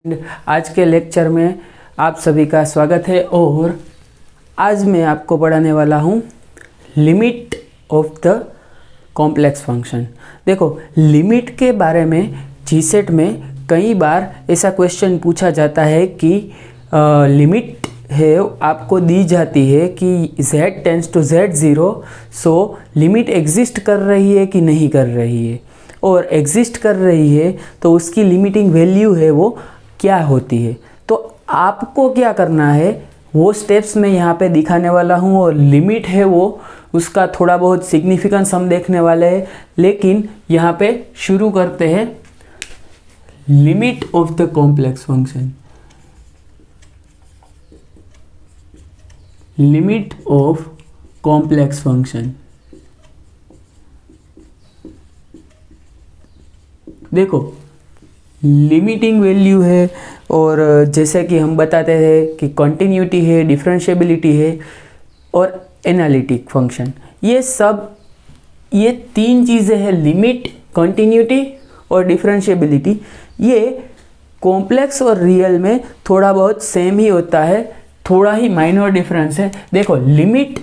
आज के लेक्चर में आप सभी का स्वागत है और आज मैं आपको पढ़ाने वाला हूँ limit of the complex function. देखो, लिमिट के बारे में जीसेट में कई बार ऐसा क्वेश्चन पूछा जाता है कि लिमिट है आपको दी जाती है कि z tends to z0, so limit exist कर रही है कि नहीं कर रही है, और एग्जिस्ट कर रही है तो उसकी लिमिटिंग वैल्यू है वो क्या होती है। तो आपको क्या करना है वो स्टेप्स मैं यहाँ पे दिखाने वाला हूँ, और लिमिट है वो उसका थोड़ा बहुत सिग्निफिकेंस हम देखने वाले हैं। लेकिन यहाँ पे शुरू करते हैं limit of the complex function. Limit of complex function, देखो लिमिटिंग वैल्यू है, और जैसे कि हम बताते थे कि कॉन्टिन्यूटी है, डिफरेंशिएबिलिटी है और एनालिटिक फंक्शन, ये तीन चीज़ें हैं, लिमिट, कॉन्टिन्यूटी और डिफरेंशिएबिलिटी। ये कॉम्प्लेक्स और रियल में थोड़ा बहुत सेम ही होता है, थोड़ा ही माइनर डिफरेंस है। देखो, लिमिट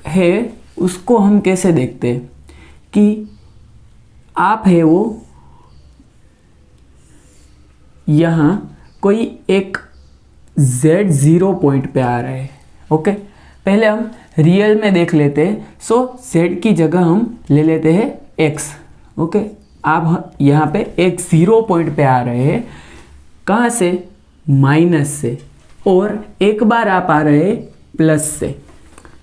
है उसको हम कैसे देखते हैं कि आप है वो यहाँ कोई एक z0 पॉइंट पे आ रहा है। ओके, पहले हम रियल में देख लेते हैं। सो z की जगह हम ले लेते हैं x। ओके, आप यहाँ पे एक 0 पॉइंट पे आ रहे हैं, कहाँ से? माइनस से, और एक बार आप आ रहे हैं प्लस से।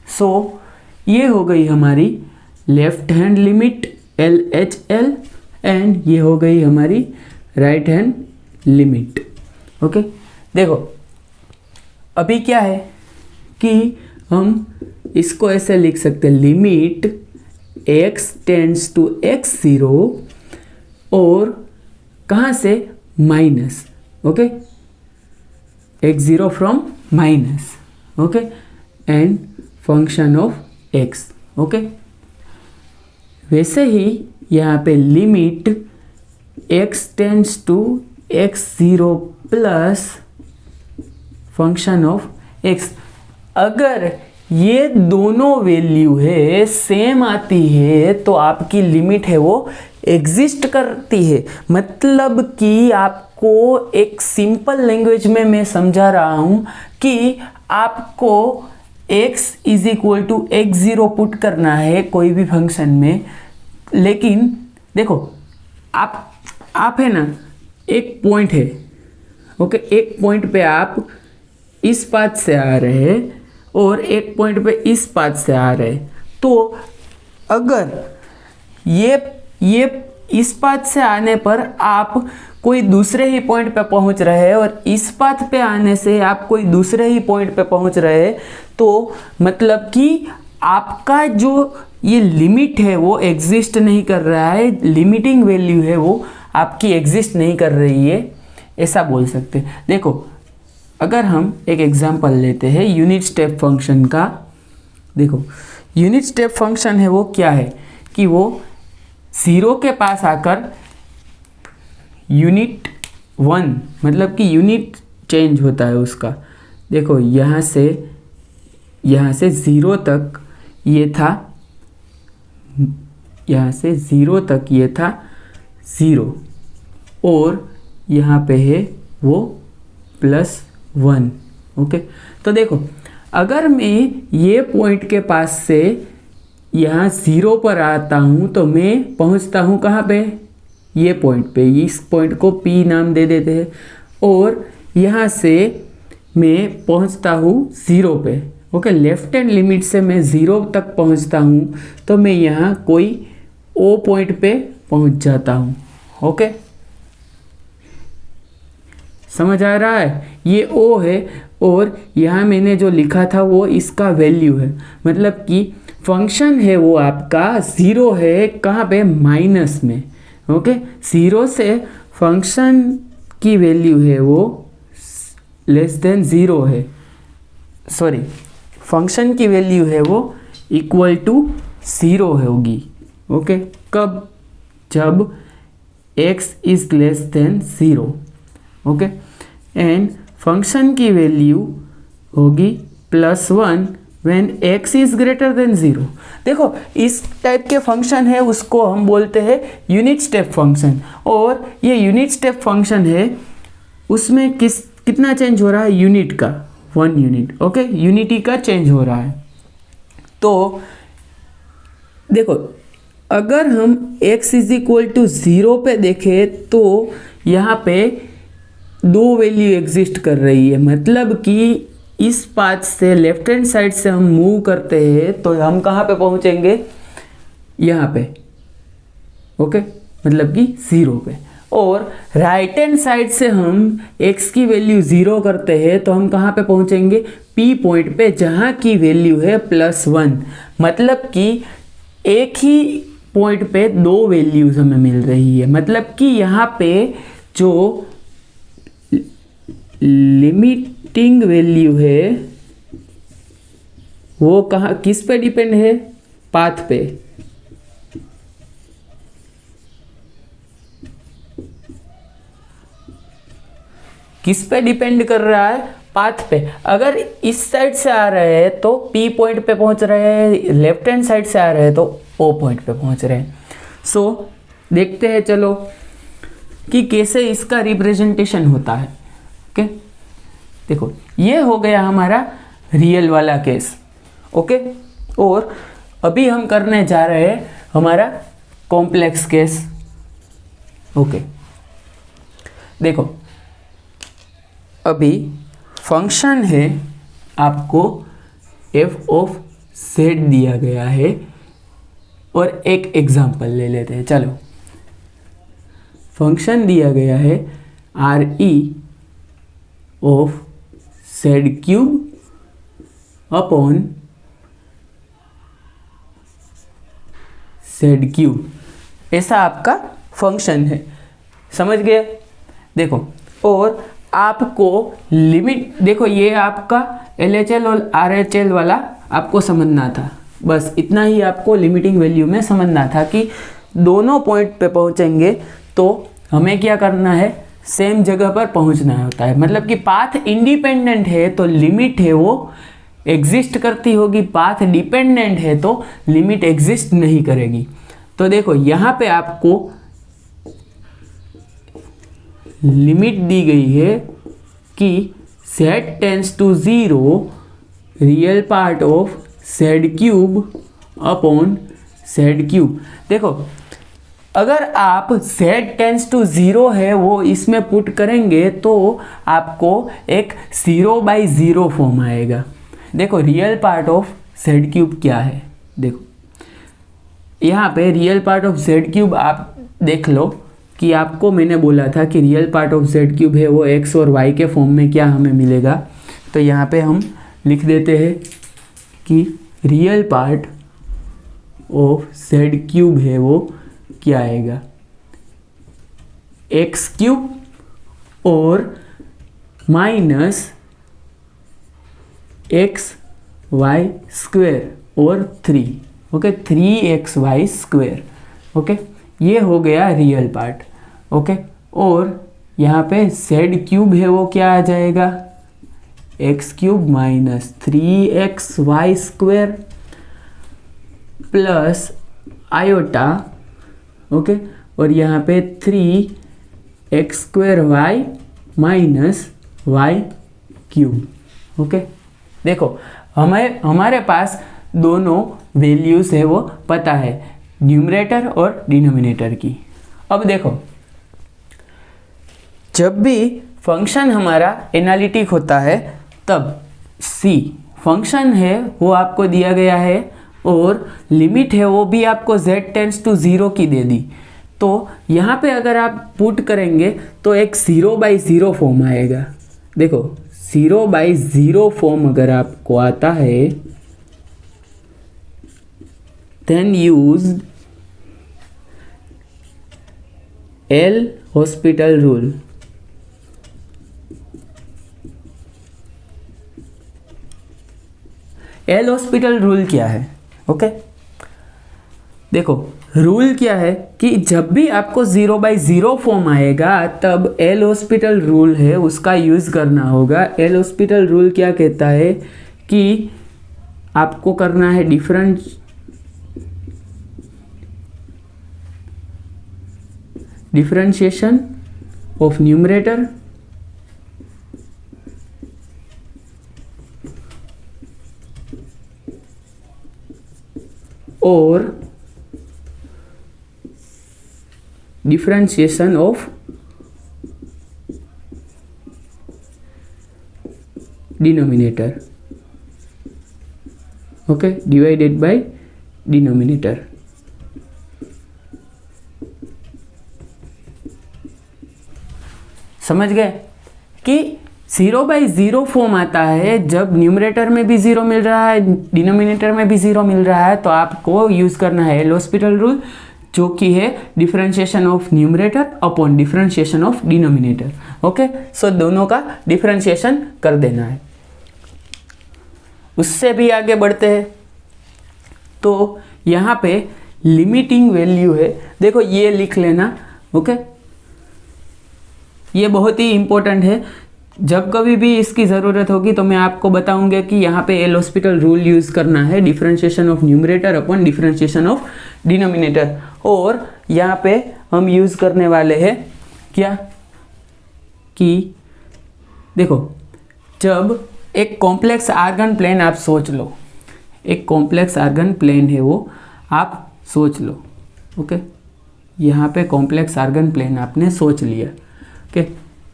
सो ये हो गई हमारी left hand limit LHL, and ये हो गई हमारी राइट हैंड लिमिट। ओके, देखो अभी क्या है कि हम इसको ऐसे लिख सकते हैं, limit x tends to x0, और कहाँ से? Minus. Okay, x0 from minus. Okay, and function of x। Okay, वैसे ही यहाँ पे limit x tends to x0 plus function of x। अगर ये दोनों वैल्यू है सेम आती है तो आपकी लिमिट है वो एग्जिस्ट करती है। मतलब कि आपको एक सिंपल लैंग्वेज में मैं समझा रहा हूँ कि आपको x is equal to x0 put करना है कोई भी फंक्शन में। लेकिन देखो, आप है ना, एक पॉइंट है। ओके, एक पॉइंट पे आप इस पाथ से आ रहे हैं और एक पॉइंट पे इस पाथ से आ रहे हैं। तो अगर ये इस पाथ से आने पर आप कोई दूसरे ही पॉइंट पे पहुंच रहे हैं, और इस पाथ पे आने से आप कोई दूसरे ही पॉइंट पे पहुंच रहे हैं, तो मतलब कि आपका जो ये लिमिट है वो एग्जिस्ट नहीं कर रहा है, लिमिटिंग वैल्यू है वो आपकी एग्जिस्ट नहीं कर रही है, ऐसा बोल सकते हैं। देखो, अगर हम एक एग्जांपल लेते हैं यूनिट स्टेप फंक्शन का। देखो, यूनिट स्टेप फंक्शन है वो क्या है कि वो 0 के पास आकर यूनिट 1, मतलब कि यूनिट चेंज होता है उसका। देखो, यहाँ से 0 तक ये था, यहाँ से 0 तक ये था 0, और यहाँ पे है वो +1। ओके, तो देखो, अगर मैं ये पॉइंट के पास से यहाँ 0 पर आता हूँ तो मैं पहुँचता हूँ कहाँ पे? ये पॉइंट पे। इस पॉइंट को P नाम दे देते हैं, और यहाँ से मैं पहुँचता हूँ 0 पे। ओके, लेफ्ट हैंड लिमिट से मैं 0 तक पहुँचता हूँ तो मैं यहाँ कोई O पॉइंट पे पहुँच जाता हूँ। ओके, समझ आ रहा है? ये O है, और यहाँ मैंने जो लिखा था वो इसका वैल्यू है। मतलब कि फंक्शन है वो आपका 0 है, कहाँ पे? माइनस में। ओके, 0 से फंक्शन की वैल्यू है वो <0 है, सॉरी, फंक्शन की वैल्यू है वो इक्वल टू 0 होगी। ओके, कब? जब x is <0। Okay, and function की वैल्यू होगी +1 when x is greater than 0। देखो इस टाइप के फंक्शन है उसको हम बोलते हैं यूनिट स्टेप फंक्शन, और ये यूनिट स्टेप फंक्शन है उसमें कितना चेंज हो रहा है, यूनिट का 1 यूनिट, ओके, यूनिटी का चेंज हो रहा है। तो देखो अगर हम x इज इक्वल टू 0 पे देखें तो यहाँ पे 2 वैल्यू एग्जिस्ट कर रही है, मतलब कि इस पाथ से लेफ्ट हैंड साइड से हम मूव करते हैं तो हम कहाँ पे पहुँचेंगे, यहाँ पे, ओके, मतलब कि 0 पे। और राइट हैंड साइड से हम x की वैल्यू 0 करते हैं तो हम कहाँ पे पहुँचेंगे, P पॉइंट पे, जहाँ की वैल्यू है +1, मतलब कि एक ही पॉइंट पे 2 वैल्यूज हमें मिल रही है। मतलब कि यहाँ पे जो लिमिटिंग वैल्यू है वो कहाँ, किस पे डिपेंड है, पाथ पे। किस पे डिपेंड कर रहा है, पाथ पे। अगर इस साइड से आ रहे हैं तो P पॉइंट पे पहुंच रहे हैं, लेफ्ट हैंड साइड से आ रहे हैं तो O पॉइंट पे पहुंच रहे हैं। सो देखते हैं चलो कि कैसे इसका रिप्रेजेंटेशन होता है। ओके, देखो ये हो गया हमारा रियल वाला केस, ओके, और अभी हम करने जा रहे हैं हमारा कॉम्प्लेक्स केस। ओके, देखो अभी फंक्शन है, आपको f ऑफ z दिया गया है, और एक एग्जांपल ले लेते हैं। चलो, फंक्शन दिया गया है re of z³ upon z³, ऐसा आपका फंक्शन है, समझ गए। देखो, और आपको लिमिट, देखो ये आपका LHL और RHL वाला आपको समझना था, बस इतना ही आपको लिमिटिंग वैल्यू में समझना था कि दोनों पॉइंट पे पहुंचेंगे तो हमें क्या करना है, सेम जगह पर पहुंचना होता है। मतलब कि पाथ इंडिपेंडेंट है तो लिमिट है वो एग्जिस्ट करती होगी, पाथ डिपेंडेंट है तो लिमिट एग्जिस्ट नहीं करेगी। तो देखो यहाँ पे आपको लिमिट दी गई है कि z tends to 0 real part of z³ upon z³। देखो अगर आप z टेंड्स टू 0 है वो इसमें पुट करेंगे तो आपको एक 0/0 फॉर्म आएगा। देखो रियल पार्ट ऑफ z³ क्या है, देखो यहाँ पे रियल पार्ट ऑफ z³ आप देख लो कि आपको मैंने बोला था कि रियल पार्ट ऑफ z³ है वो x और y के फॉर्म में क्या हमें मिलेगा। तो यहाँ पे हम लिख देते हैं कि रियल पार्ट ऑफ z³ है वो क्या आएगा, x³ और माइनस xy² और 3, ओके, 3xy², ओके, ये हो गया रियल पार्ट, ओके। और यहाँ पे z³ है वो क्या आ जाएगा, x³ minus 3xy² plus iota, okay, और यहाँ पे 3x² माइनस y³, ओके। देखो हमारे पास दोनों वैल्यूज है वो पता है, न्यूमरेटर और डिनोमिनेटर की। अब देखो जब भी फंक्शन हमारा एनालिटिक होता है तब c फंक्शन है वो आपको दिया गया है और लिमिट है वो भी आपको z टेंड्स टू 0 की दे दी। तो यहाँ पे अगर आप पुट करेंगे तो एक 0/0 फॉर्म आएगा। देखो 0/0 फॉर्म अगर आपको आता है then use L hospital rule. L hospital rule क्या है, ओके। देखो रूल क्या है कि जब भी आपको 0/0 फॉर्म आएगा तब एल हॉस्पिटल रूल है उसका यूज़ करना होगा। एल हॉस्पिटल रूल क्या कहता है कि आपको करना है डिफरेंशिएशन ऑफ न्यूमरेटर और differentiation of denominator, okay, divided by denominator. समझ गए कि 0/0 फॉर्म आता है जब न्यूमरेटर में भी 0 मिल रहा है, डिनोमिनेटर में भी 0 मिल रहा है, तो आपको यूज करना है एल हॉस्पिटल रूल, जो कि है differentiation of numerator upon differentiation of denominator. Okay, so दोनों का डिफरेंशिएशन कर देना है। उससे भी आगे बढ़ते हैं तो यहाँ पे लिमिटिंग वैल्यू है, देखो ये लिख लेना। ओके, ये बहुत ही इंपॉर्टेंट है, जब कभी भी इसकी ज़रूरत होगी तो मैं आपको बताऊंगा कि यहाँ पे एल हॉस्पिटल रूल यूज़ करना है, differentiation of numerator upon differentiation of denominator. और यहाँ पे हम यूज़ करने वाले हैं क्या कि देखो, जब एक कॉम्प्लेक्स आर्गन प्लेन आप सोच लो, एक कॉम्प्लेक्स आर्गन प्लेन है वो आप सोच लो। ओके, यहाँ पे कॉम्प्लेक्स आर्गन प्लेन आपने सोच लिया। ओके,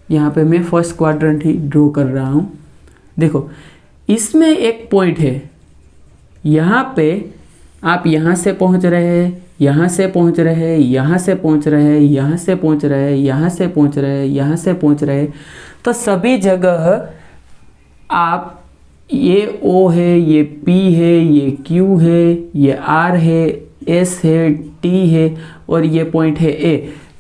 यहाँ पे मैं फर्स्ट क्वाड्रेंट ही ड्रॉ कर रहा हूँ। देखो, इसमें एक पॉइंट है, यहाँ पे आप यहाँ से पहुँच रहे हैं, यहाँ से पहुँच रहे हैं, यहाँ से पहुँच रहे हैं, यहाँ से पहुँच रहे हैं, यहाँ से पहुँच रहे हैं, यहाँ से पहुँच रहे हैं, तो सभी जगह आप ये O है, ये P है, ये Q है, ये R है, S है, T है और ये पॉइंट है A।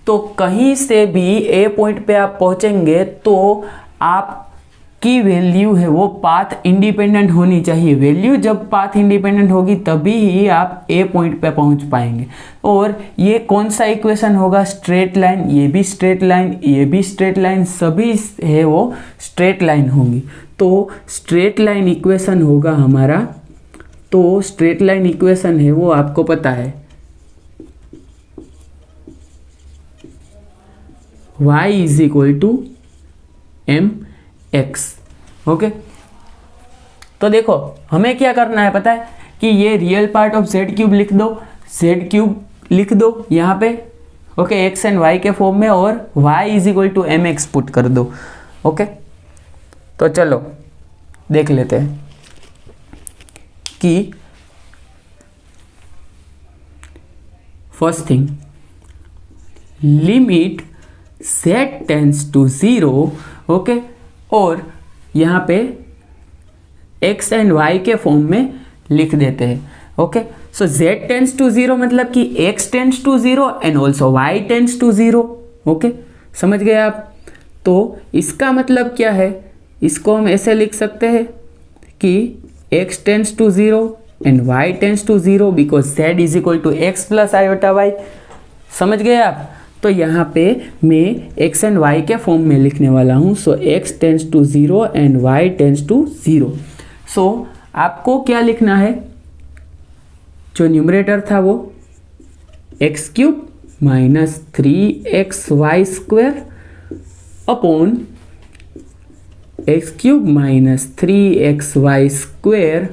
तो कहीं से भी ए पॉइंट पे आप पहुंचेंगे तो आपकी वैल्यू है वो पाथ इंडिपेंडेंट होनी चाहिए। वैल्यू जब पाथ इंडिपेंडेंट होगी तभी ही आप ए पॉइंट पे पहुंच पाएंगे। और ये कौन सा इक्वेशन होगा? स्ट्रेट लाइन, ये भी स्ट्रेट लाइन, ये भी स्ट्रेट लाइन, सभी है वो स्ट्रेट लाइन होंगी। तो स्ट्रेट लाइन इक्वेशन होगा हमारा, तो स्ट्रेट लाइन इक्वेशन है वो आपको पता है, y is equal to mx। Okay, तो देखो हमें क्या करना है पता है कि ये रियल पार्ट ऑफ z³ लिख दो, z³ लिख दो यहाँ पे। ओके, x एंड y के फॉर्म में, और y is equal to mx put कर दो। ओके, तो चलो देख लेते हैं कि first thing, limit z tends to 0। Okay, और यहाँ पे x एंड y के फॉर्म में लिख देते हैं। Okay, so z tends to 0 मतलब कि x tends to 0 and also y tends to 0। Okay, समझ गए आप? तो इसका मतलब क्या है, इसको हम ऐसे लिख सकते हैं कि x tends to 0 and y tends to 0 because z is equal to x plus iota y। समझ गए आप? तो यहाँ पे मैं x एंड y के फॉर्म में लिखने वाला हूँ। So x tends to 0 and y tends to 0। So आपको क्या लिखना है, जो न्यूमरेटर था वो x³ minus 3xy square upon x³ minus 3xy square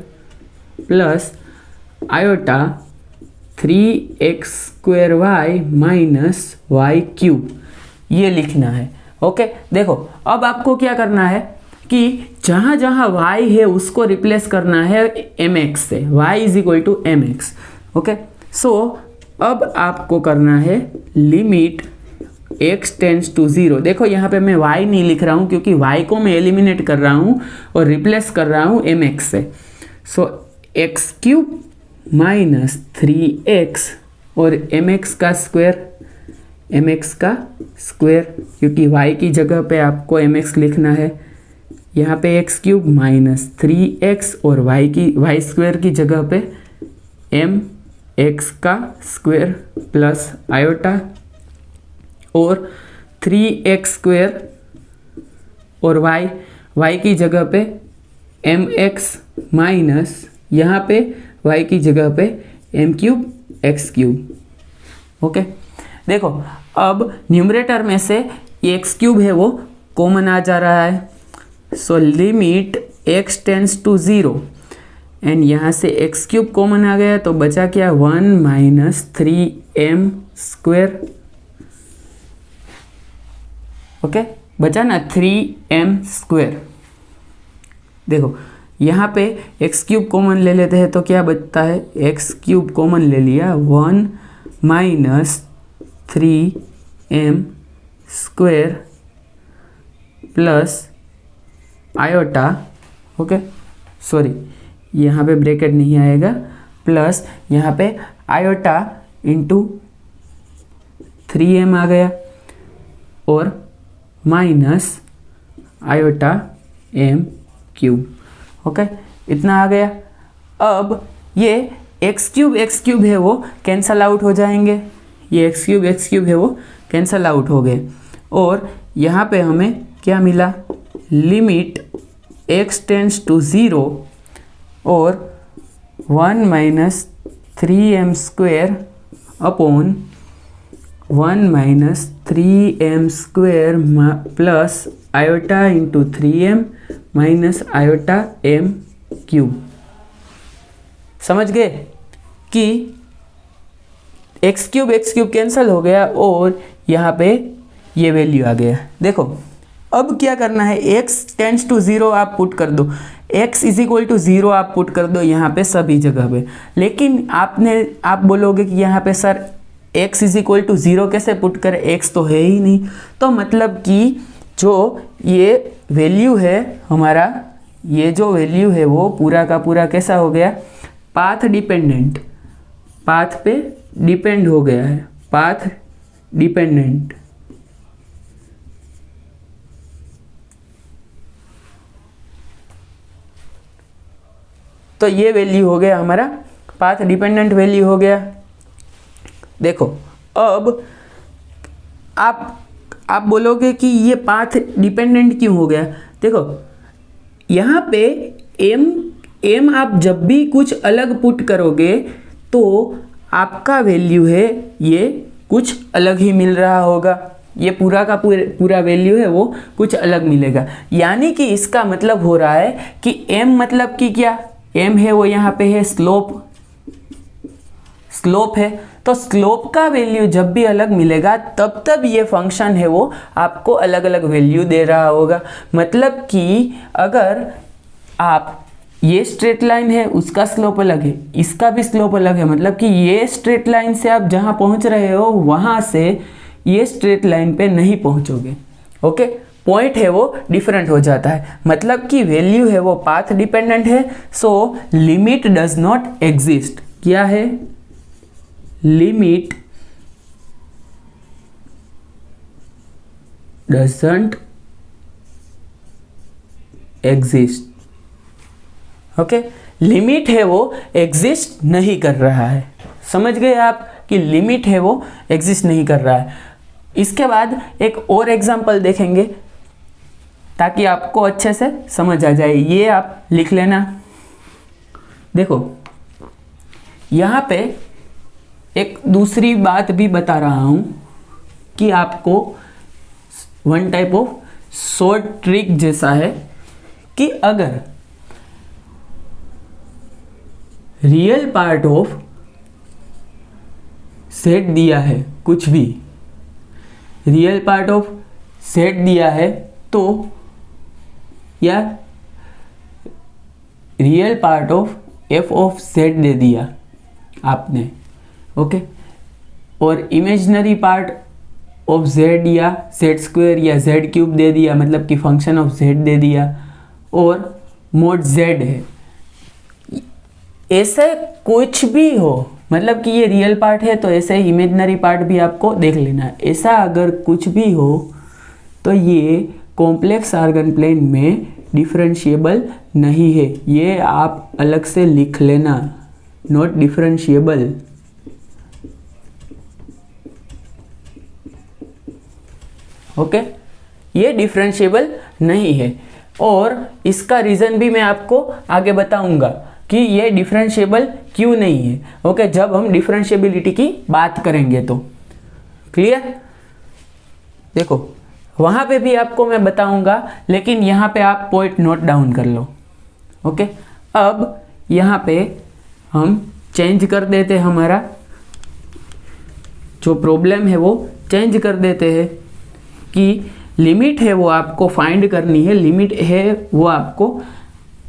plus iota 3x square y minus y³, ये लिखना है। ओके, देखो अब आपको क्या करना है कि जहाँ जहाँ y है उसको रिप्लेस करना है mx से, y is equal to mx। Okay, so अब आपको करना है लिमिट x टेंस टू 0। देखो यहाँ पे मैं y नहीं लिख रहा हूँ क्योंकि y को मैं एलिमिनेट कर रहा हूँ और रिप्लेस कर रहा हूँ mx से। सो x³ माइनस 3x और mx का स्क्वायर, क्योंकि y की जगह पे आपको mx लिखना है। यहाँ पे x³ माइनस 3x और y स्क्वायर की जगह पे एक्स का स्क्वायर प्लस आयोटा और 3x स्क्वायर और y की जगह पे mx माइनस यहाँ पे y की जगह पे m cube x cube. Okay, देखो अब न्यूमरेटर में से x क्यूब है वो कॉमन आ जा रहा है, so limit x tends to 0 and यहाँ से x क्यूब कॉमन आ गया तो बचा क्या 1 माइनस 3m स्क्वायर। ओके, बचा ना 3m स्क्वायर। देखो यहाँ पे x क्यूब कॉमन ले लेते हैं तो क्या बचता है, x क्यूब कॉमन ले लिया 1 minus 3m square plus iota. Okay sorry, यहाँ पे ब्रैकेट नहीं आएगा, प्लस यहाँ पे आयोटा इंटू 3m आ गया और minus iota m cube. Okay, इतना आ गया। अब ये एक्स क्यूब है वो कैंसल आउट हो जाएंगे, ये एक्स क्यूब है वो कैंसल आउट हो गए और यहाँ पे हमें क्या मिला, लिमिट x टेंड्स टू 0 और 1 minus 3m square upon 1 minus 3m square plus iota into 3m minus iota m cube. समझ गए कि एक्स क्यूब कैंसिल हो गया और यहाँ पे ये वैल्यू आ गया। देखो अब क्या करना है, x टेंड्स टू 0 आप पुट कर दो, x इज इक्वल टू 0 आप पुट कर दो यहाँ पे सभी जगह पे। लेकिन आप बोलोगे कि यहाँ पे sir x is equal to 0 कैसे पुट करें, x तो है ही नहीं। तो मतलब कि जो ये वैल्यू है हमारा, ये जो वैल्यू है वो पूरा का पूरा कैसा हो गया, पाथ डिपेंडेंट, पाथ पे डिपेंड हो गया है, पाथ डिपेंडेंट। तो ये वैल्यू हो गया हमारा पाथ डिपेंडेंट वैल्यू हो गया। देखो अब आप बोलोगे कि ये पाथ डिपेंडेंट क्यों हो गया। देखो यहाँ पे m आप जब भी कुछ अलग पुट करोगे तो आपका वैल्यू है ये कुछ अलग ही मिल रहा होगा, ये पूरा का पूरा वैल्यू है वो कुछ अलग मिलेगा। यानी कि इसका मतलब हो रहा है कि m मतलब कि क्या, m है वो यहाँ पे है स्लोप है, तो स्लोप का वैल्यू जब भी अलग मिलेगा तब ये फंक्शन है वो आपको अलग अलग वैल्यू दे रहा होगा। मतलब कि अगर आप ये स्ट्रेट लाइन है उसका स्लोप अलग है, इसका भी स्लोप अलग है, मतलब कि ये स्ट्रेट लाइन से आप जहाँ पहुँच रहे हो वहाँ से ये स्ट्रेट लाइन पे नहीं पहुँचोगे। ओके, पॉइंट है वो डिफरेंट हो जाता है, मतलब कि वैल्यू है वो पाथ डिपेंडेंट है। So limit does not exist. क्या है, limit doesn't exist. Okay, limit है वो एग्जिस्ट नहीं कर रहा है। समझ गए आप कि लिमिट है वो एग्जिस्ट नहीं कर रहा है। इसके बाद एक और एग्जांपल देखेंगे ताकि आपको अच्छे से समझ आ जाए, ये आप लिख लेना। देखो यहाँ पे एक दूसरी बात भी बता रहा हूँ कि आपको one type of short trick जैसा है कि अगर रियल पार्ट ऑफ सेट दिया है, कुछ भी रियल पार्ट ऑफ सेट दिया है तो, या real part of F of set दे दिया आपने, ओके, और इमेजिनरी पार्ट ऑफ जेड या जेड स्क्वायर या जेड क्यूब दे दिया, मतलब कि फंक्शन ऑफ जेड दे दिया, और मोड जेड है, ऐसा कुछ भी हो, मतलब कि ये रियल पार्ट है तो ऐसे ही इमेजिनरी पार्ट भी आपको देख लेना है। ऐसा अगर कुछ भी हो तो ये कॉम्प्लेक्स आर्गन प्लेन में डिफरेंशिएबल नहीं है, ये आप अलग से लिख लेना, नॉट डिफरेंशिएबल। ओके, ये डिफरेंशिएबल नहीं है। और इसका रीज़न भी मैं आपको आगे बताऊंगा कि ये डिफरेंशिएबल क्यों नहीं है। ओके, जब हम डिफरेंशिएबिलिटी की बात करेंगे तो। क्लियर? देखो वहाँ पे भी आपको मैं बताऊंगा, लेकिन यहाँ पे आप पॉइंट नोट डाउन कर लो। ओके, अब यहाँ पे हम चेंज कर देते, हमारा जो प्रॉब्लम है वो चेंज कर देते हैं कि लिमिट है वो आपको फाइंड करनी है, लिमिट है वो आपको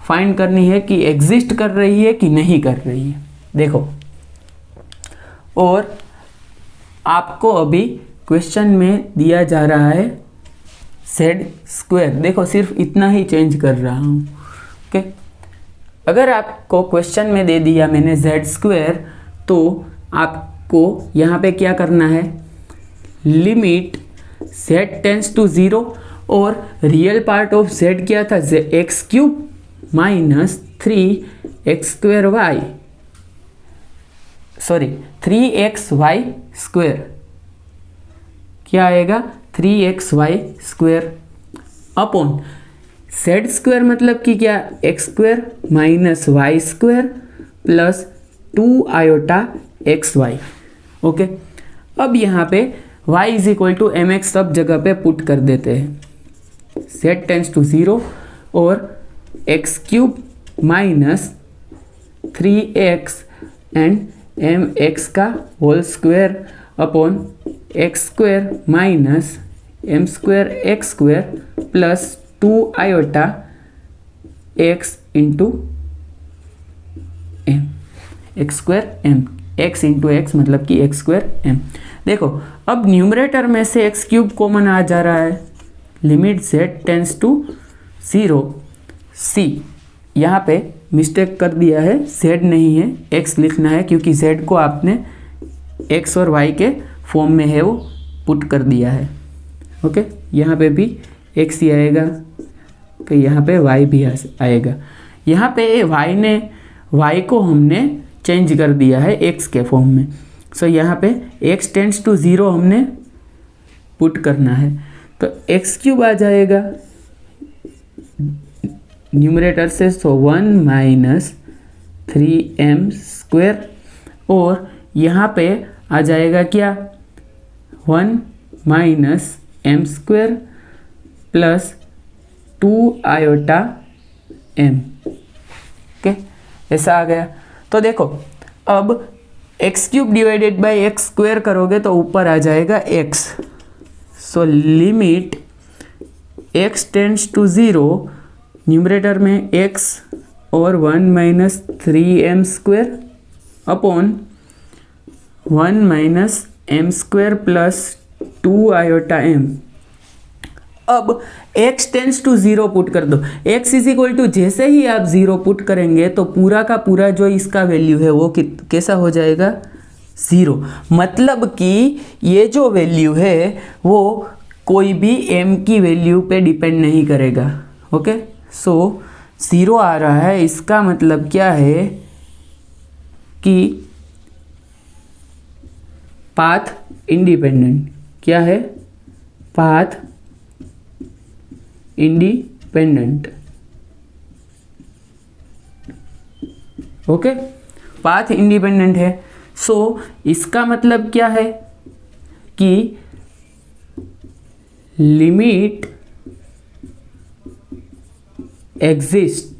फाइंड करनी है कि एग्जिस्ट कर रही है कि नहीं कर रही है। देखो, और आपको अभी क्वेश्चन में दिया जा रहा है z स्क्वायर। देखो सिर्फ इतना ही चेंज कर रहा हूँ। ओके, अगर आपको क्वेश्चन में दे दिया मैंने z स्क्वायर, तो आपको यहाँ पे क्या करना है, लिमिट z टेंस टू 0 और रियल पार्ट ऑफ z क्या था, x cube minus 3x² sorry 3xy square, क्या आएगा 3xy² अपॉन z स्क्वायर मतलब कि क्या, x² minus y² plus 2 iota xy। Okay, अब यहाँ पे y is equal to mx सब जगह पे पुट कर देते हैं, z टेंस टू 0 और x cube minus 3x and mx का whole square upon x² minus m² plus 2 iota x into m, x² m, x into x मतलब कि x² m। देखो अब न्यूमरेटर में से x क्यूब कॉमन आ जा रहा है, limit z tends to 0 c, यहाँ पे मिस्टेक कर दिया है, z नहीं है x लिखना है, क्योंकि z को आपने x और y के फॉर्म में है वो पुट कर दिया है। ओके, यहाँ पे भी x ही आएगा, तो यहाँ पे y भी आएगा। यहाँ पे y को हमने चेंज कर दिया है x के फॉर्म में, सो यहाँ पे x टेंस टू 0 हमने पुट करना है, तो x क्यूब आ जाएगा न्यूमरेटर से, सो 1 माइनस 3m² और यहाँ पे आ जाएगा क्या, 1 minus m² plus 2 iota m। Okay, ऐसा आ गया। तो देखो अब x cube divided by x² करोगे तो ऊपर आ जाएगा x, so limit x tends to 0, numerator में x और 1 minus 3m² upon 1 minus m² plus 2 iota m। अब x टेंस टू 0 पुट कर दो, x इज इक्वल टू जैसे ही आप 0 पुट करेंगे तो पूरा का पूरा जो इसका वैल्यू है वो कैसा हो जाएगा, 0। मतलब कि ये जो वैल्यू है वो कोई भी m की वैल्यू पे डिपेंड नहीं करेगा। ओके, सो 0 आ रहा है, इसका मतलब क्या है कि पाथ इंडिपेंडेंट, क्या है, path independent. Okay, path independent है, सो इसका मतलब क्या है कि लिमिट एग्जिस्ट।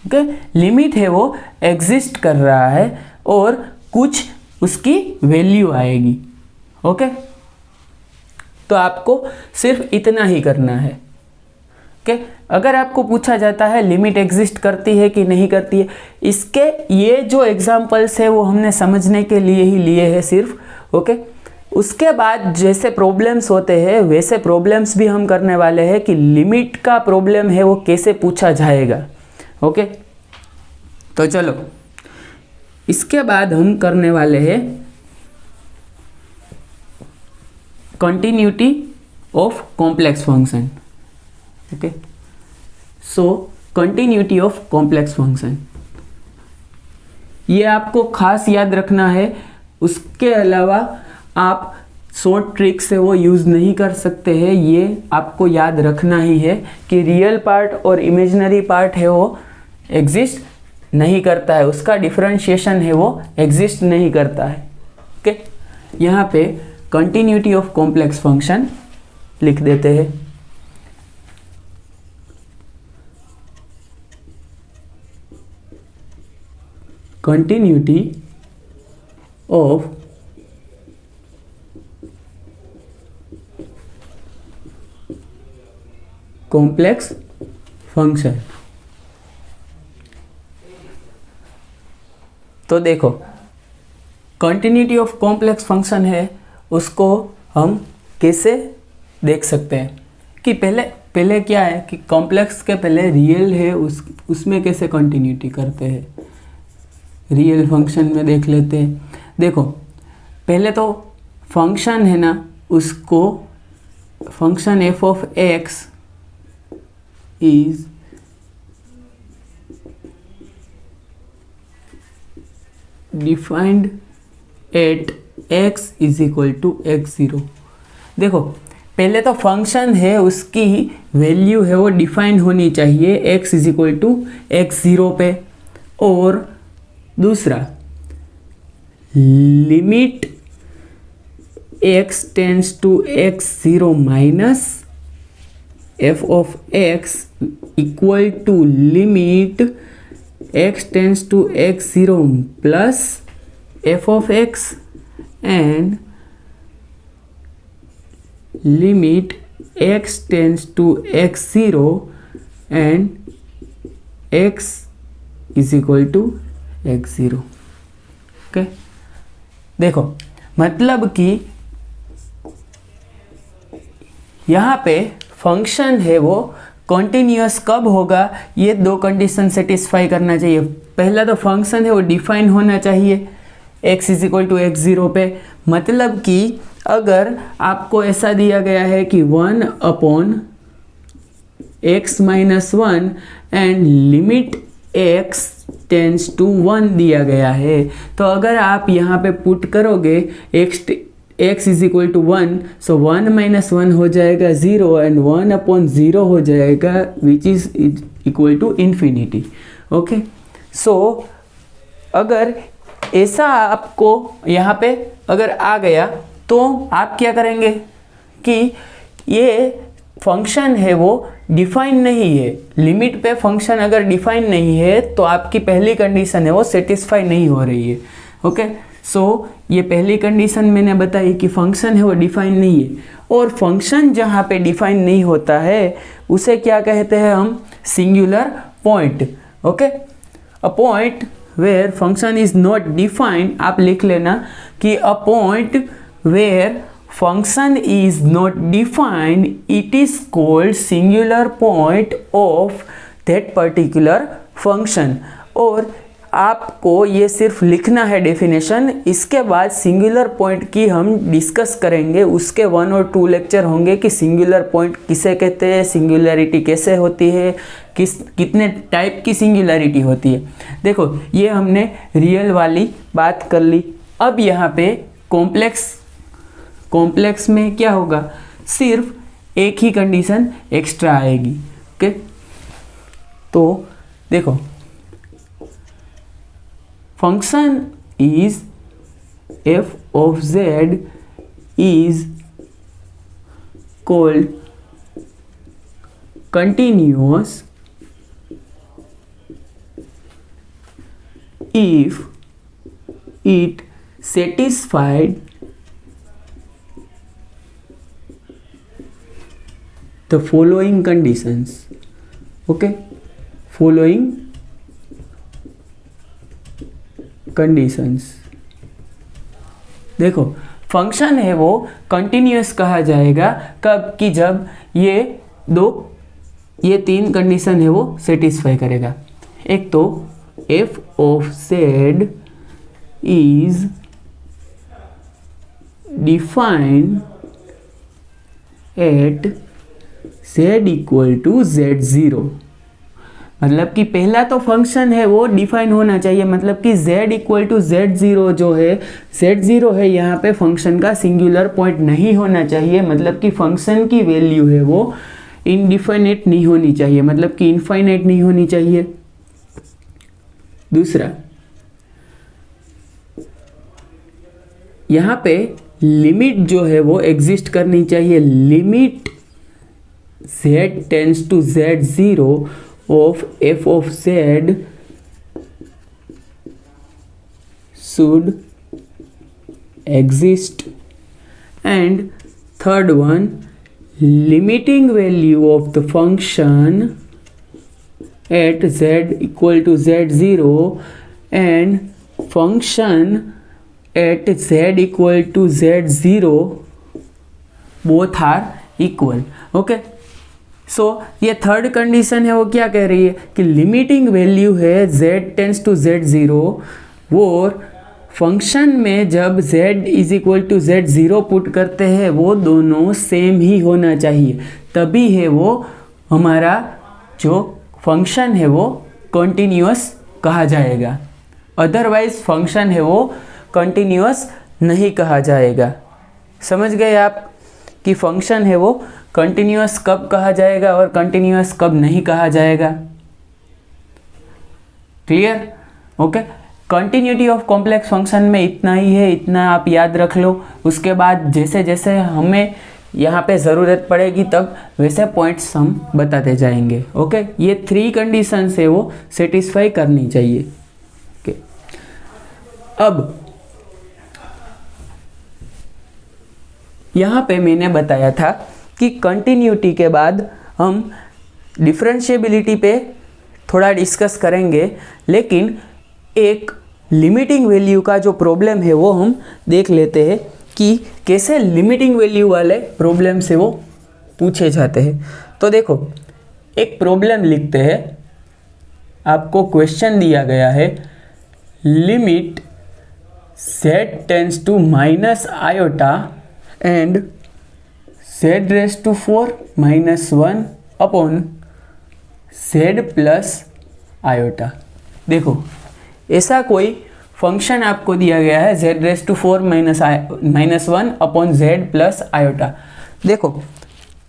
ओके, लिमिट है वो एग्जिस्ट कर रहा है और कुछ उसकी वैल्यू आएगी। ओके, तो आपको सिर्फ इतना ही करना है। ओके, अगर आपको पूछा जाता है लिमिट एग्जिस्ट करती है कि नहीं करती है, इसके ये जो एग्जांपल्स है वो हमने समझने के लिए ही लिए हैं सिर्फ। ओके, उसके बाद जैसे प्रॉब्लम्स होते हैं वैसे प्रॉब्लम्स भी हम करने वाले हैं कि लिमिट का प्रॉब्लम है वो कैसे पूछा जाएगा। ओके, तो चलो इसके बाद हम करने वाले हैं continuity of complex function. Okay, so continuity of complex function ये आपको खास याद रखना है। उसके अलावा आप शॉर्ट ट्रिक से वो यूज़ नहीं कर सकते हैं। ये आपको याद रखना ही है कि रियल पार्ट और इमेजिनरी पार्ट है वो एग्जिस्ट नहीं करता है, उसका डिफरेंशिएशन है वो एग्जिस्ट नहीं करता है। ओके, यहाँ पे कंटिन्यूटी ऑफ कॉम्प्लेक्स फंक्शन लिख देते हैं। Continuity of complex function. तो देखो, कंटिन्यूटी ऑफ कॉम्प्लेक्स फंक्शन है, उसको हम कैसे देख सकते हैं कि पहले क्या है कि कॉम्प्लेक्स के पहले रियल है, उसमें कैसे कंटिन्यूटी करते हैं। रियल फंक्शन में देख लेते हैं। देखो, पहले तो फंक्शन है ना, उसको function F of X is defined at x is equal to x0। देखो, पहले तो फंक्शन है, उसकी वैल्यू है वो डिफाइन होनी चाहिए x is equal to x0 पे। और दूसरा, limit x tends to x0 minus f of x equal to limit x tends to x0 plus f of x and limit x tends to x0 and x is equal to x0। Okay, देखो मतलब कि यहाँ पे function है वो continuous कब होगा, ये दो कंडीशन सेटिस्फाई करना चाहिए। पहला तो फंक्शन है वो डिफाइन होना चाहिए x is equal to x0 पे। मतलब कि अगर आपको ऐसा दिया गया है कि 1 upon x minus 1 and limit x tends to 1 दिया गया है, तो अगर आप यहाँ पे पुट करोगे x is equal to 1, so 1 minus 1 हो जाएगा 0 एंड 1 अपॉन 0 हो जाएगा which is equal to infinity. Okay, so अगर ऐसा आपको यहाँ पे अगर आ गया तो आप क्या करेंगे कि ये फंक्शन है वो डिफाइन नहीं है। लिमिट पे फंक्शन अगर डिफाइन नहीं है तो आपकी पहली कंडीशन है वो सेटिस्फाई नहीं हो रही है। ओके, सो ये पहली कंडीशन मैंने बताई कि फंक्शन है वो डिफाइन नहीं है। और फंक्शन जहाँ पे डिफाइन नहीं होता है उसे क्या कहते हैं हम, singular point. Okay, a point where function is not defined, आप लिख लेना कि a point where function is not defined it is called singular point of that particular function. और आपको ये सिर्फ लिखना है डेफिनेशन, इसके बाद सिंगुलर पॉइंट की हम डिस्कस करेंगे। उसके 1 और 2 लेक्चर होंगे कि सिंगुलर पॉइंट किसे कहते हैं, सिंगुलैरिटी कैसे होती है, कितने टाइप की सिंगुलैरिटी होती है। देखो, ये हमने रियल वाली बात कर ली। अब यहाँ पे कॉम्प्लेक्स में क्या होगा, सिर्फ एक ही कंडीशन एक्स्ट्रा आएगी। ओके, तो देखो, function is f of z is called continuous if it satisfied the following conditions. Okay, following conditions. देखो, फंक्शन है वो कंटिन्यूअस कहा जाएगा कब कि जब ये 3 कंडीशन है वो सेटिस्फाई करेगा। एक तो f of z is defined at z equal to z0। मतलब कि पहला तो फंक्शन है वो डिफाइन होना चाहिए, मतलब कि z इक्वल टू z0 जो है, z0 है यहाँ पे फंक्शन का सिंगुलर पॉइंट नहीं होना चाहिए, मतलब कि फंक्शन की वैल्यू है वो इनडिफाइनेट नहीं होनी चाहिए, मतलब कि इनफाइनाइट नहीं होनी चाहिए। दूसरा, यहाँ पे लिमिट जो है वो एग्जिस्ट करनी चाहिए, limit z tends to z0 of f of z should exist. And third one, limiting value of the function at z equal to z0 and function at z equal to z0 both are equal. Okay, सो ये third condition है वो क्या कह रही है कि limiting value है z tends to z0, वो फंक्शन में जब z is equal to z0 put करते हैं वो दोनों सेम ही होना चाहिए, तभी है वो हमारा जो फंक्शन है वो कंटिन्यूअस कहा जाएगा, अदरवाइज फंक्शन है वो कंटिन्यूअस नहीं कहा जाएगा। समझ गए आप कि फंक्शन है वो कंटिन्यूअस कब कहा जाएगा और कंटिन्यूअस कब नहीं कहा जाएगा। Clear? Okay, continuity of complex function में इतना ही है, इतना आप याद रख लो। उसके बाद जैसे जैसे हमें यहाँ पे ज़रूरत पड़ेगी तब वैसे पॉइंट्स हम बताते जाएंगे। ओके, ये 3 कंडीशंस है वो सेटिस्फाई करनी चाहिए। ओके, अब यहाँ पे मैंने बताया था कि कंटिन्यूटी के बाद हम डिफरेंशिएबिलिटी पे थोड़ा डिस्कस करेंगे, लेकिन एक लिमिटिंग वैल्यू का जो प्रॉब्लम है वो हम देख लेते हैं कि कैसे लिमिटिंग वैल्यू वाले प्रॉब्लम से वो पूछे जाते हैं। तो देखो, एक प्रॉब्लम लिखते हैं, आपको क्वेश्चन दिया गया है limit z tends to minus iota and z raise to 4 minus 1 upon z plus iota. देखो, ऐसा कोई फंक्शन आपको दिया गया है z raise to 4 minus 1 upon z plus iota. देखो,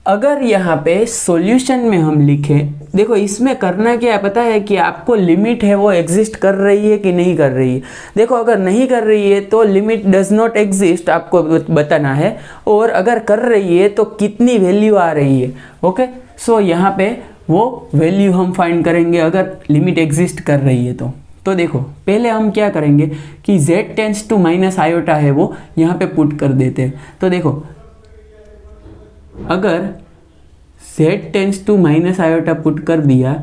अगर यहाँ पे सॉल्यूशन में हम लिखें, देखो इसमें करना क्या है पता है कि आपको लिमिट है वो एग्जिस्ट कर रही है कि नहीं कर रही है। देखो, अगर नहीं कर रही है तो लिमिट डज नॉट एग्जिस्ट आपको बताना है, और अगर कर रही है तो कितनी वैल्यू आ रही है। ओके, सो यहाँ पे वो वैल्यू हम फाइंड करेंगे अगर लिमिट एग्जिस्ट कर रही है तो देखो, पहले हम क्या करेंगे कि z tends to minus iota है वो यहाँ पे पुट कर देते हैं। तो देखो, अगर z tends to minus iota put कर दिया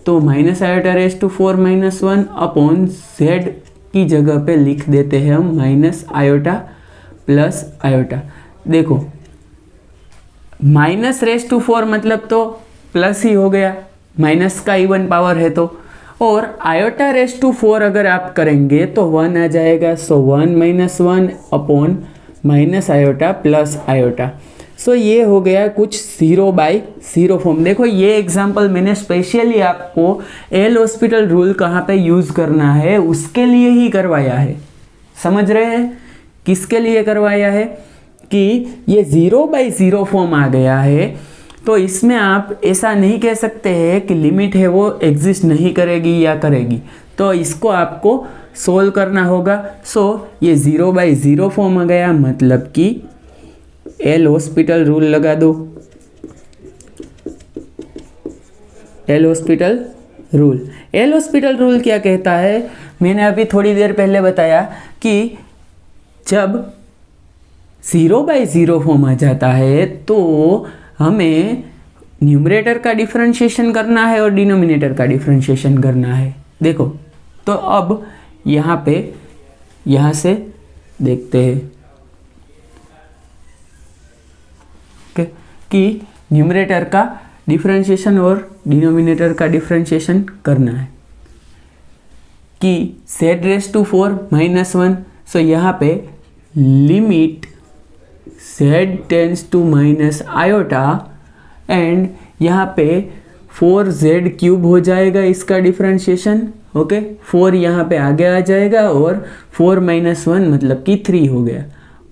तो minus iota raise to 4 minus 1 upon z की जगह पे लिख देते हैं हम माइनस आयोटा प्लस आयोटा। देखो, माइनस रेज टू 4 मतलब तो प्लस ही हो गया, माइनस का इवन पावर है तो, और आयोटा रेज टू 4 अगर आप करेंगे तो 1 आ जाएगा। So 1 minus 1 upon minus iota plus iota. So ये हो गया कुछ 0/0 फॉर्म। देखो, ये एग्जांपल मैंने स्पेशली आपको एल हॉस्पिटल रूल कहाँ पे यूज़ करना है उसके लिए ही करवाया है। समझ रहे हैं किसके लिए करवाया है कि ये 0/0 फॉर्म आ गया है, तो इसमें आप ऐसा नहीं कह सकते हैं कि लिमिट है वो एग्जिस्ट नहीं करेगी या करेगी, तो इसको आपको सोल्व करना होगा। सो ये 0/0 फॉर्म आ गया, मतलब कि एल हॉस्पिटल रूल लगा दो। L hospital rule, L hospital rule क्या कहता है, मैंने अभी थोड़ी देर पहले बताया कि जब 0/0 फॉर्म आ जाता है तो हमें न्यूमरेटर का डिफरेंशिएशन करना है और डिनोमिनेटर का डिफरेंशिएशन करना है। देखो, तो अब यहाँ से देखते हैं कि न्यूमरेटर का डिफरेंशिएशन और डिनोमिनेटर का डिफरेंशिएशन करना है कि z raise to 4 minus 1। So यहाँ पे limit z tends to minus iota and यहाँ पे 4z³ हो जाएगा इसका डिफ्रेंशिएशन। ओके, 4 यहाँ पे आगे आ जाएगा और 4 - 1 मतलब कि 3 हो गया,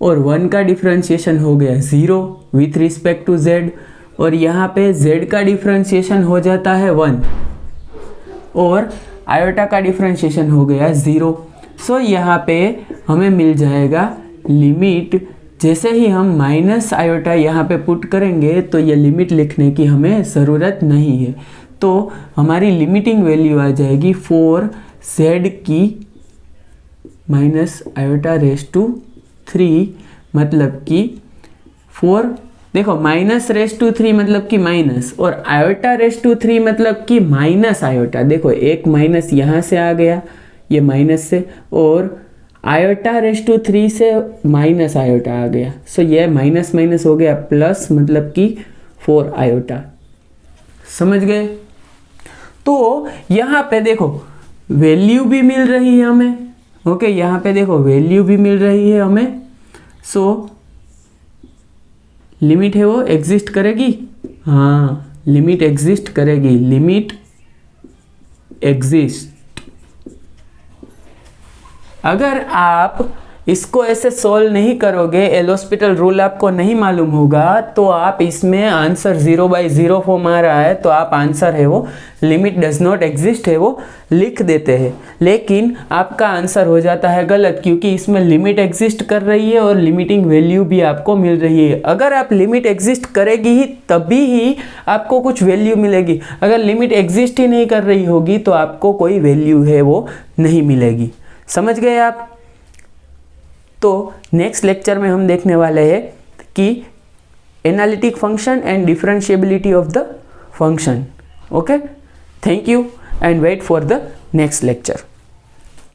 और 1 का डिफ्रेंशिएशन हो गया 0 विथ रिस्पेक्ट टू z, और यहाँ पे z का डिफ्रेंशिएशन हो जाता है 1 और आयोटा का डिफ्रेंशिएशन हो गया 0। सो यहाँ पे हमें मिल जाएगा लिमिट, जैसे ही हम माइनस आयोटा यहाँ पे पुट करेंगे तो ये लिमिट लिखने की हमें ज़रूरत नहीं है, तो हमारी लिमिटिंग वैल्यू आ जाएगी 4z की माइनस आयोटा रेस टू 3, मतलब कि 4, देखो माइनस रेस टू 3 मतलब कि माइनस, और आयोटा रेस टू 3 मतलब कि माइनस आयोटा। देखो एक माइनस यहाँ से आ गया, ये माइनस से, और आयोटा रेस टू 3 से माइनस आयोटा आ गया, सो ये माइनस माइनस हो गया प्लस, मतलब कि 4 आयोटा। समझ गए? तो यहाँ पे देखो वैल्यू भी मिल रही है हमें। ओके, यहाँ पे देखो वैल्यू भी मिल रही है हमें, सो लिमिट है वो एग्जिस्ट करेगी। हाँ, लिमिट एग्जिस्ट करेगी, लिमिट एग्जिस्ट। अगर आप इसको ऐसे सॉल्व नहीं करोगे, एल'हॉस्पिटल रूल आपको नहीं मालूम होगा, तो आप इसमें आंसर 0/0 फॉर्म आ रहा है, तो आप आंसर है वो लिमिट डज नॉट एग्जिस्ट है वो लिख देते हैं, लेकिन आपका आंसर हो जाता है गलत, क्योंकि इसमें लिमिट एग्जिस्ट कर रही है और लिमिटिंग वैल्यू भी आपको मिल रही है। अगर आप लिमिट एग्जिस्ट करेगी ही तभी ही आपको कुछ वैल्यू मिलेगी, अगर लिमिट एग्जिस्ट ही नहीं कर रही होगी तो आपको कोई वैल्यू है वो नहीं मिलेगी। समझ गए आप? तो नेक्स्ट लेक्चर में हम देखने वाले हैं कि analytic function and differentiability of the function. Okay, thank you and wait for the next lecture.